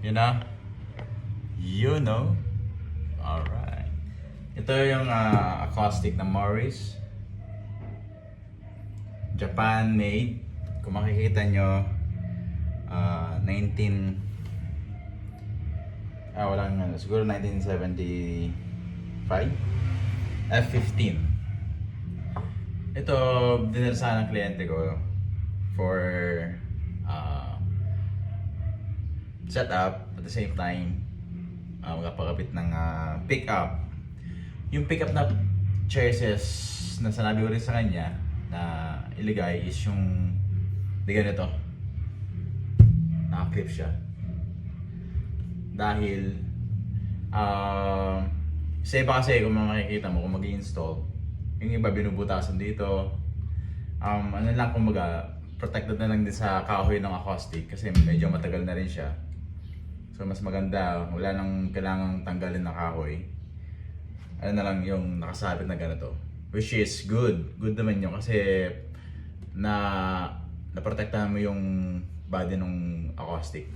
You know? You know? Alright. Ito yung acoustic na Morris. Japan made. Kung makikita nyo, 19... wala nga. Siguro 1975. F15. Ito, dinarsahan ng kliyente ko for setup at the same time magpakabit ng pick-up. Yung pick-up na chassis na sanabi ko rin sa kanya na iligay is yung di ganito, naka-clip siya dahil sa iba kasi kung makikita mo kung mag-i-install yung iba binubutasan dito, ano lang kumbaga protected na lang din sa kahoy ng acoustic kasi medyo matagal na rin siya. So mas maganda, wala nang kailangang tanggalin na kahoy. Ano na lang yung nakasabit na ganito. Which is good. Good naman yun kasi naprotektahan mo yung body ng acoustic.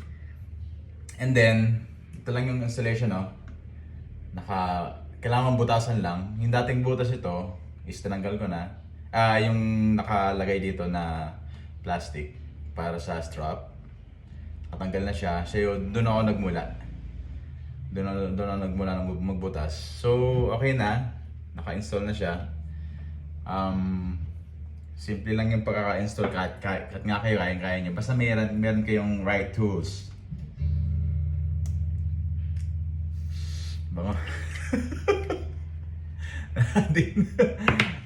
And then, ito lang yung installation, no? Kailangan butasan lang. Yung dating butas ito is tinanggal ko na. Yung nakalagay dito na plastic para sa strap. Natanggal na siya. So doon ako nagmula. Doon ako nagmula ng magbutas. So okay na. Naka-install na siya. Simple lang yung pagkaka-install kahit nga kayo kaya nyo. Basta meron kayong right tools. Bango.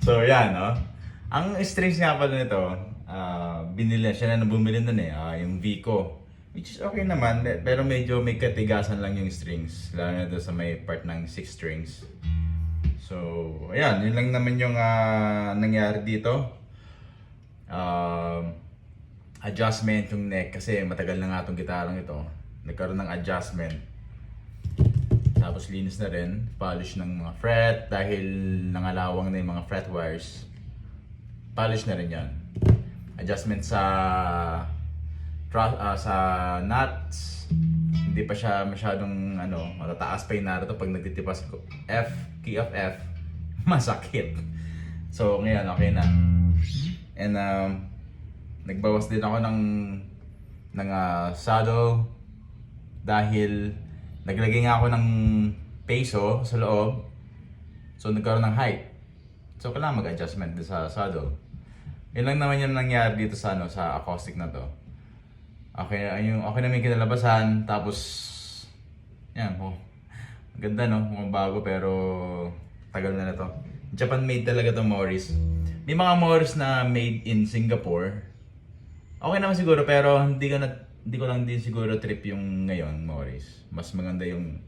So yan, no? Ang strings nga pala nito, binili siya na bumili nun yung Vico. Which is okay naman, pero medyo may katigasan lang yung strings. Lalo na doon sa may part ng 6 strings. So, ayan, yun lang naman yung nangyari dito. Adjustment yung neck kasi matagal na nga itong gitarang ito. Nagkaroon ng adjustment. Tapos linis na rin, polish ng mga fret dahil nangalawang na yung mga fret wires. Polish na rin yan. Adjustment sa nuts. Hindi pa siya masyadong matataas pa yung narito pag nagtitipas ko. Key of F, masakit. So ngayon okay na. And nagbawas din ako ng saddle dahil naglagay nga ako ng peso sa loob. So nagkaroon ng height. So kailangan mag-adjustment din sa saddle. Yun lang naman yung nangyari dito sa acoustic na to. Okay na may kinalabasan. Tapos yan, maganda no, mukhang bago pero tagal na to. Japan made talaga to Morris. May mga Morris na made in Singapore. Okay naman siguro pero hindi ko lang din siguro trip yung ngayon Morris. Mas maganda yung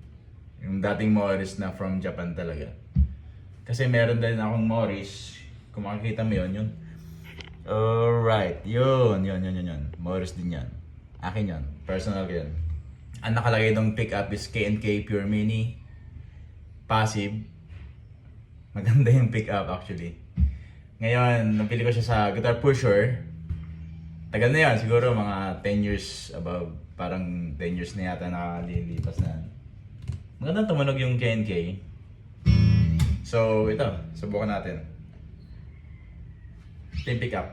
dating Morris na from Japan talaga. Kasi meron din akong Morris. Kung makikita mo yun. Alright, yun. Morris din yan. Akin yan. Personal ko yan. Ang nakalagay ng pickup is K&K Pure Mini. Passive. Maganda yung pickup actually. Ngayon, napili ko siya sa Guitar Pusher. Tagal na yan. Siguro mga 10 years above. Parang 10 years na yata nakalilipas na. Magandang tumunog yung K&K. So, ito. Subukan natin. Ito yung pickup.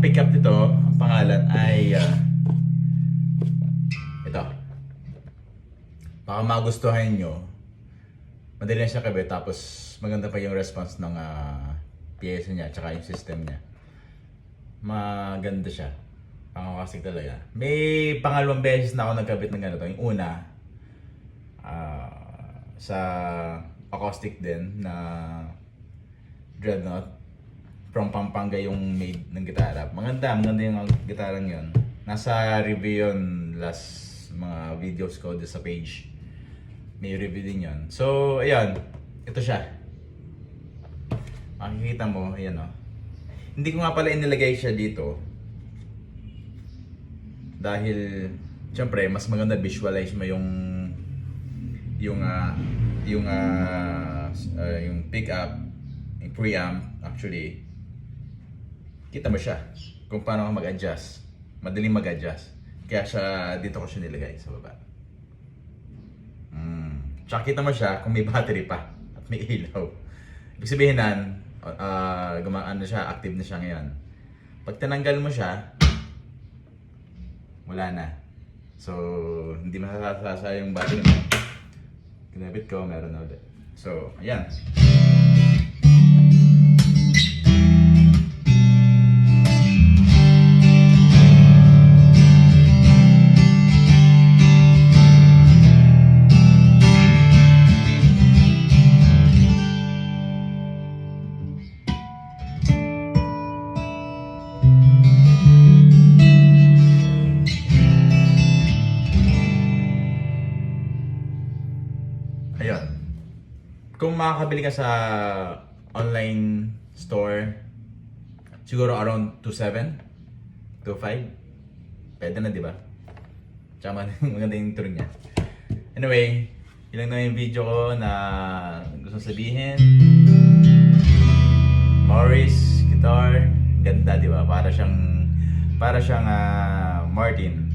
Pickup nito, ang pangalan ay ito. Baka magustuhan nyo. Madali na siya kabit tapos maganda pa yung response ng pyesa niya tsaka yung system niya. Maganda siya. Pangakasig talaga. May pangalawang beses na ako nagkabit ng ganito. Yung una sa acoustic din na Dreadnought. From Pampanga yung made ng gitara. Maganda yung gitarang yun. Nasa review yun last mga videos ko sa page. May review din yun. So, ayan. Ito siya. Makikita mo, ayan o. Hindi ko nga pala inilagay siya dito. Dahil, syempre, mas maganda visualize mo yung pickup, yung preamp, actually. Kita mo siya kung paano ka mag-adjust. Madaling mag-adjust. Kaya siya, dito ko siya nilagay sa baba. Tsaka kita mo siya kung may battery pa at may ilaw. Ibig sabihin nan, gumaan na siya, active na siya ngayon. Pag tinanggal mo siya, wala na. So, hindi masasasa yung battery mo. Kinabit ko, meron na ulit. So, ayan. Ayun. Kung makakabili ka sa online store, siguro around 2.7, 2.5, pwede na, di ba? Tsaka maganda yung turing niya. Anyway, yun lang na yung video ko na gusto sabihin. Morris guitar, ganda, di ba? Para siyang Martin.